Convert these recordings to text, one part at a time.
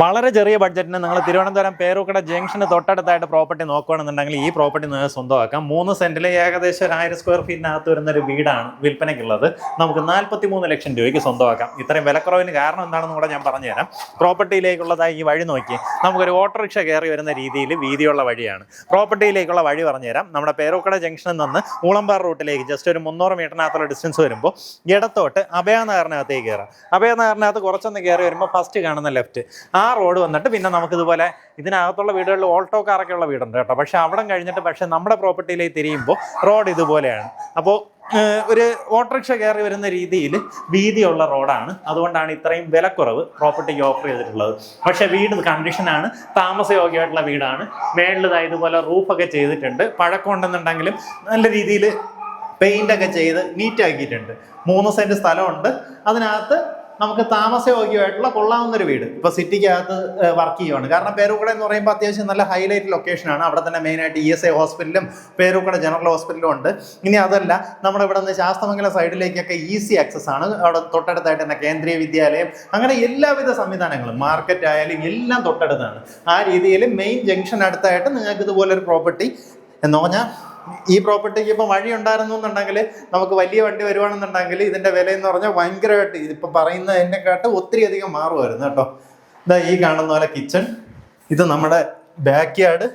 വളരെ ചെറിയ ബഡ്ജറ്റിന് നിങ്ങൾ തിരുവനന്തപുരം പേരൂക്കട ജംഗ്ഷന് തൊട്ടടുത്തായിട്ട് പ്രോപ്പർട്ടി നോക്കുകയാണെന്നുണ്ടെങ്കിൽ ഈ പ്രോപ്പർട്ടി നിങ്ങൾക്ക് സ്വന്തമാക്കാം. 3 സെന്റിൽ ഏകദേശം 1000 സ്ക്വയർ ഫീറ്റിനകത്ത് വരുന്ന ഒരു വീടാണ് വിൽപ്പനയ്ക്കുള്ളത്. നമുക്ക് 43 ലക്ഷം രൂപയ്ക്ക് സ്വന്തമാക്കാം. ഇത്രയും വിലക്കുറവിന് കാരണം എന്താണെന്ന് കൂടെ ഞാൻ പറഞ്ഞുതരാം. പ്രോപ്പർട്ടിയിലേക്കുള്ളതായി ഈ വഴി നോക്കി നമുക്കൊരു ഓട്ടോറിക്ഷ കയറി വരുന്ന രീതിയിൽ വീതിയുള്ള വഴിയാണ്. പ്രോപ്പർട്ടിയിലേക്കുള്ള വഴി പറഞ്ഞുതരാം. നമ്മുടെ പേരൂക്കട ജംഗ്ഷനിൽ നിന്ന് ഊളമ്പാറ റൂട്ടിലേക്ക് ജസ്റ്റ് ഒരു 300 മീറ്ററിനകത്തുള്ള ഡിസ്റ്റൻസ് വരുമ്പോൾ ഇടത്തോട്ട് അഭയനഗറിനകത്തേക്ക് കയറാം. അഭയനഗറിനകത്ത് കുറച്ചൊന്ന് കയറി വരുമ്പോൾ ഫസ്റ്റ് കാണുന്ന ലെഫ്റ്റ് ആ റോഡ് വന്നിട്ട് പിന്നെ നമുക്കിതുപോലെ ഇതിനകത്തുള്ള വീടുകളിൽ ഓൾട്ടോ കാറൊക്കെ ഉള്ള വീടുണ്ട് കേട്ടോ. പക്ഷെ അവിടെ കഴിഞ്ഞിട്ട് നമ്മുടെ പ്രോപ്പർട്ടിയിലേക്ക് തിരിയുമ്പോൾ റോഡ് ഇതുപോലെയാണ്. അപ്പോൾ ഒരു ഓട്ടോറിക്ഷ കയറി വരുന്ന രീതിയിൽ വീതിയുള്ള റോഡാണ്. അതുകൊണ്ടാണ് ഇത്രയും വിലക്കുറവ് പ്രോപ്പർട്ടിക്ക് ഓഫർ ചെയ്തിട്ടുള്ളത്. പക്ഷെ വീട് കണ്ടീഷനാണ്, താമസയോഗ്യമായിട്ടുള്ള വീടാണ്. മേളിൽ ഇതുപോലെ റൂഫൊക്കെ ചെയ്തിട്ടുണ്ട്. പഴക്കമുണ്ടെന്നുണ്ടെങ്കിലും നല്ല രീതിയിൽ പെയിൻ്റൊക്കെ ചെയ്ത് നീറ്റാക്കിയിട്ടുണ്ട്. 3 സെന്റ് സ്ഥലമുണ്ട്. അതിനകത്ത് നമുക്ക് താമസയോഗ്യമായിട്ടുള്ള കൊള്ളാവുന്നൊരു വീട്. ഇപ്പോൾ സിറ്റിക്കകത്ത് വർക്ക് ചെയ്യുവാണ്. കാരണം പേരൂക്കട എന്ന് പറയുമ്പോൾ അത്യാവശ്യം നല്ല ഹൈലൈറ്റ് ലൊക്കേഷനാണ്. അവിടെ തന്നെ മെയിനായിട്ട് ESI ഹോസ്പിറ്റലും പേരൂക്കട ജനറൽ ഹോസ്പിറ്റലും ഉണ്ട്. ഇനി അതല്ല, നമ്മുടെ ഇവിടെ നിന്ന് ശാസ്തമംഗലം സൈഡിലേക്കൊക്കെ ഈസി ആക്സസ് ആണ്. അവിടെ തൊട്ടടുത്തായിട്ട് തന്നെ കേന്ദ്രീയ വിദ്യാലയം, അങ്ങനെ എല്ലാവിധ സംവിധാനങ്ങളും, മാർക്കറ്റ് ആയാലും എല്ലാം തൊട്ടടുത്താണ്. ആ രീതിയിൽ മെയിൻ ജംഗ്ഷൻ അടുത്തായിട്ട് നിങ്ങൾക്ക് ഇതുപോലൊരു പ്രോപ്പർട്ടി എന്ന് പറഞ്ഞാൽ ഈ പ്രോപ്പർട്ടിക്ക് ഇപ്പം വഴി ഉണ്ടായിരുന്നു എന്നുണ്ടെങ്കിൽ, നമുക്ക് വലിയ വണ്ടി വരുവാണെന്നുണ്ടെങ്കിൽ ഇതിൻ്റെ വില എന്ന് പറഞ്ഞാൽ ഭയങ്കരമായിട്ട് ഇതിപ്പോൾ പറയുന്നതിനെക്കാട്ട് ഒത്തിരി അധികം മാറുമായിരുന്നു കേട്ടോ. ഇതാ ഈ കാണുന്ന പോലെ കിച്ചൺ, ഇത് നമ്മുടെ ബാക്ക് യാർഡ്.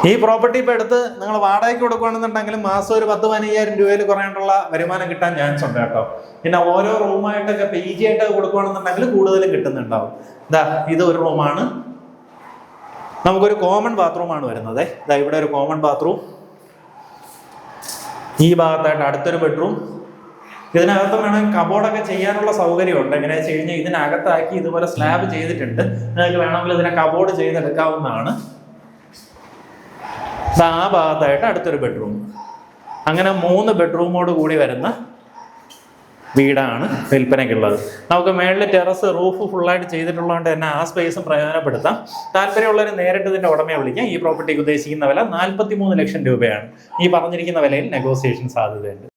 ഈ പ്രോപ്പർട്ടി ഇപ്പോൾ എടുത്ത് നിങ്ങൾ വാടകയ്ക്ക് കൊടുക്കുകയാണെന്നുണ്ടെങ്കിലും മാസം ഒരു 10-15,000 രൂപയിൽ കുറയാനുള്ള വരുമാനം കിട്ടാൻ ചാൻസ് ഉണ്ട് കേട്ടോ. പിന്നെ ഓരോ റൂമായിട്ടൊക്കെ PG ആയിട്ടൊക്കെ കൊടുക്കുകയാണെന്നുണ്ടെങ്കിൽ കൂടുതലും കിട്ടുന്നുണ്ടാവും. ഇതാ ഇത് ഒരു റൂമാണ്. നമുക്കൊരു കോമൺ ബാത്റൂമാണ് വരുന്നത്. ഇതാ ഇവിടെ ഒരു കോമൺ ബാത്റൂം, ഈ ഭാഗത്തായിട്ട് അടുത്തൊരു ബെഡ്റൂം. ഇതിനകത്ത് വേണമെങ്കിൽ കബോർഡൊക്കെ ചെയ്യാനുള്ള സൗകര്യമുണ്ട്. എങ്ങനെയാ വെച്ച് കഴിഞ്ഞാൽ ഇതിനകത്താക്കി ഇതുപോലെ സ്ലാബ് ചെയ്തിട്ടുണ്ട്. നിങ്ങൾക്ക് വേണമെങ്കിൽ ഇതിനെ കബോർഡ് ചെയ്തെടുക്കാവുന്നതാണ്. ആ ഭാഗത്തായിട്ട് അടുത്തൊരു ബെഡ്റൂം. അങ്ങനെ 3 ബെഡ്റൂമോട് കൂടി വരുന്ന വീടാണ് വിൽപ്പനയ്ക്കുള്ളത്. നമുക്ക് മേളിൽ ടെറസ് റൂഫ് ഫുള്ളായിട്ട് ചെയ്തിട്ടുള്ളതുകൊണ്ട് തന്നെ ആ സ്പേസും പ്രയോജനപ്പെടുത്താം. താല്പര്യമുള്ളവർ നേരിട്ട് ഇതിൻ്റെ ഉടമയെ വിളിക്കാം. ഈ പ്രോപ്പർട്ടിക്ക് ഉദ്ദേശിക്കുന്ന വില 43 ലക്ഷം രൂപയാണ്. ഈ പറഞ്ഞിരിക്കുന്ന വിലയിൽ നെഗോസിയേഷൻ സാധ്യതയുണ്ട്.